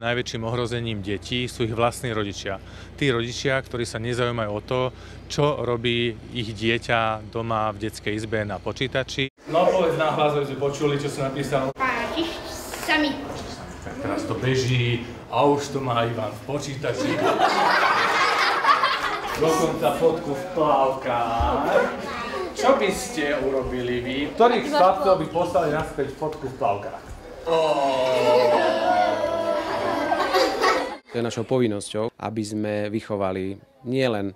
Najväčším ohrozením detí sú ich vlastní rodičia. Tí rodičia, ktorí sa nezaujímajú o to, čo robí ich dieťa doma v detskej izbe na počítači. No povedz nahlas, aby sme počuli, čo som napísal. Páčiš sa mi. Tak teraz to beží a už to má Ivan v počítači. Dokonca fotku v plavkách. Čo by ste urobili vy? Ktorých chlapcov by poslali naspäť fotku v plavkách? To je našou povinnosťou, aby sme vychovali nielen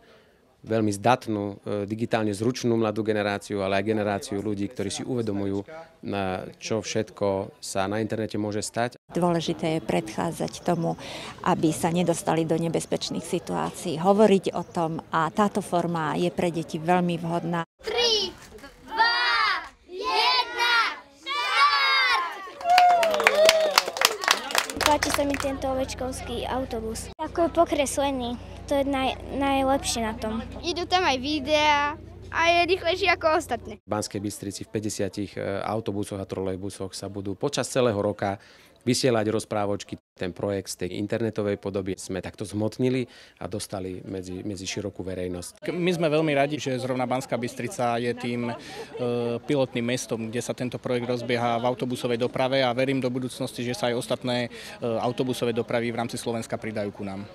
veľmi zdatnú, digitálne zručnú mladú generáciu, ale aj generáciu ľudí, ktorí si uvedomujú, čo všetko sa na internete môže stať. Dôležité je predchádzať tomu, aby sa nedostali do nebezpečných situácií, hovoriť o tom a táto forma je pre deti veľmi vhodná. 3, 2, 1, štart! Páči sa mi tento ovečkovský autobus. Ako je pokreslený, to je najlepšie na tom. Idú tam aj videá a je rýchlejší ako ostatné. V Banskej Bystrici v 50 autobusoch a trolejbusoch sa budú počas celého roka vysielať rozprávočky. Ten projekt z tej internetovej podoby sme takto zhmotnili a dostali medzi širokú verejnosť. My sme veľmi radi, že zrovna Banská Bystrica je tým pilotným mestom, kde sa tento projekt rozbieha v autobusovej doprave a verím do budúcnosti, že sa aj ostatné autobusové dopravy v rámci Slovenska pridajú ku nám.